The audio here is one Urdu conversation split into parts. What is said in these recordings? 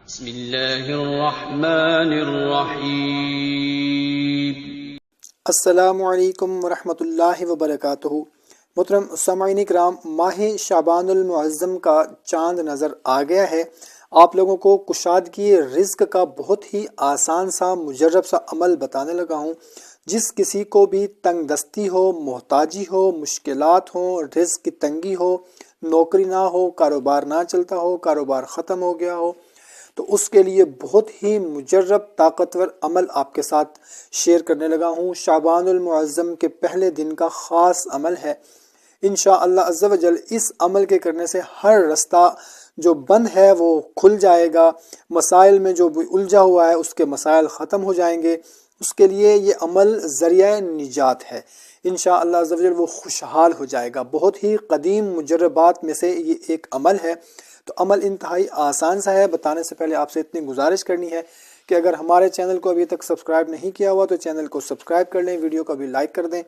بسم اللہ الرحمن الرحیم۔ السلام علیکم ورحمۃ اللہ وبرکاتہ۔ محترم سامعین کرام، ماہ شعبان المعظم کا چاند نظر آ گیا ہے۔ آپ لوگوں کو کشادگی رزق کا بہت ہی آسان سا مجرب سا عمل بتانے لگا ہوں۔ جس کسی کو بھی تنگ دستی ہو، محتاجی ہو، مشکلات ہوں، رزق کی تنگی ہو، نوکری نہ ہو، کاروبار نہ چلتا ہو، کاروبار ختم ہو گیا ہو، تو اس کے لیے بہت ہی مجرب طاقتور عمل آپ کے ساتھ شیئر کرنے لگا ہوں۔ شعبان المعظم کے پہلے دن کا خاص عمل ہے۔ انشاءاللہ عز و جل اس عمل کے کرنے سے ہر رستہ جو بند ہے وہ کھل جائے گا، مسائل میں جو بھی الجھا ہوا ہے اس کے مسائل ختم ہو جائیں گے۔ اس کے لیے یہ عمل ذریعہ نجات ہے۔ انشاءاللہ عز و جل وہ خوشحال ہو جائے گا۔ بہت ہی قدیم مجربات میں سے یہ ایک عمل ہے۔ تو عمل انتہائی آسان سا ہے۔ بتانے سے پہلے آپ سے اتنی گزارش کرنی ہے کہ اگر ہمارے چینل کو ابھی تک سبسکرائب نہیں کیا ہوا تو چینل کو سبسکرائب کر لیں، ویڈیو کو بھی لائک کر دیں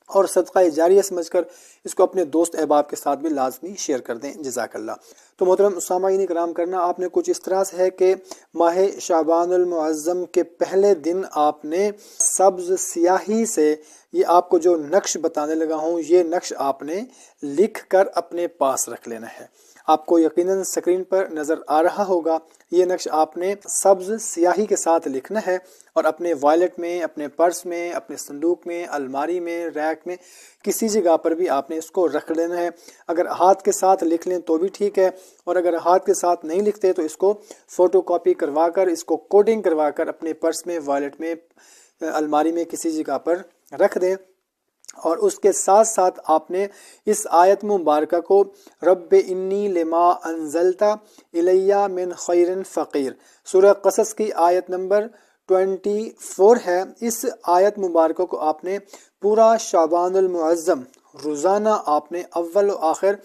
اور صدقہ جاریہ سمجھ کر اس کو اپنے دوست احباب کے ساتھ بھی لازمی شیئر کر دیں۔ جزاک اللہ۔ تو محترم سامعین کرام، کرنا آپ نے کچھ اس طرح سے ہے کہ ماہ شعبان المعظم کے پہلے دن آپ نے سبز سیاہی سے یہ آپ کو جو نقش بتانے لگا ہوں، یہ نقش آپ نے لکھ کر اپنے پاس رکھ لینا ہے۔ آپ کو یقیناً اسکرین پر نظر آ رہا ہوگا۔ یہ نقش آپ نے سبز سیاہی کے ساتھ لکھنا ہے اور اپنے وائلٹ میں، اپنے پرس میں، اپنے صندوق میں، الماری میں، ریک میں، کسی جگہ پر بھی آپ نے اس کو رکھ لینا ہے۔ اگر ہاتھ کے ساتھ لکھ لیں تو بھی ٹھیک ہے، اور اگر ہاتھ کے ساتھ نہیں لکھتے تو اس کو فوٹو کاپی کروا کر، اس کو کوڈنگ کروا کر اپنے پرس میں، وائلٹ میں، الماری میں کسی جگہ پر رکھ دیں۔ اور اس کے ساتھ ساتھ آپ نے اس آیت مبارکہ کو رب انی لما انزلت الی من خیر فقیر، سورہ قصص کی آیت نمبر 24 ہے۔ اس آیت مبارکہ کو آپ نے پورا شعبان المعظم روزانہ آپ نے اول و آخر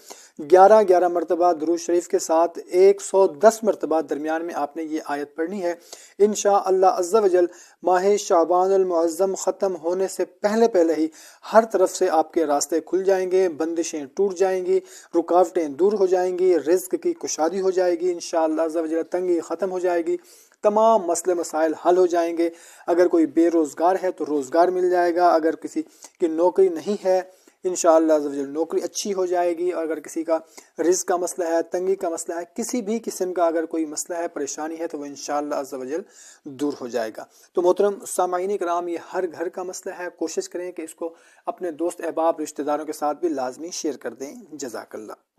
11 مرتبہ درود شریف کے ساتھ 110 مرتبہ درمیان میں آپ نے یہ آیت پڑھنی ہے۔ انشاءاللہ عز و جل ماہ شعبان المعظم ختم ہونے سے پہلے ہی ہر طرف سے آپ کے راستے کھل جائیں گے، بندشیں ٹوٹ جائیں گی، رکاوٹیں دور ہو جائیں گی، رزق کی کشادی ہو جائے گی، انشاءاللہ عز و جل تنگی ختم ہو جائے گی، تمام مسئلے مسائل حل ہو جائیں گے۔ اگر کوئی بے روزگار ہے تو روزگار مل جائے گا، اگر کسی کی نوکری نہیں ہے انشاءاللہ عز و جل نوکری اچھی ہو جائے گی، اور اگر کسی کا رزق کا مسئلہ ہے، تنگی کا مسئلہ ہے، کسی بھی قسم کا اگر کوئی مسئلہ ہے، پریشانی ہے، تو وہ انشاءاللہ عز و جل دور ہو جائے گا۔ تو محترم سامعین کرام، یہ ہر گھر کا مسئلہ ہے۔ کوشش کریں کہ اس کو اپنے دوست احباب رشتہ داروں کے ساتھ بھی لازمی شیئر کر دیں۔ جزاک اللہ۔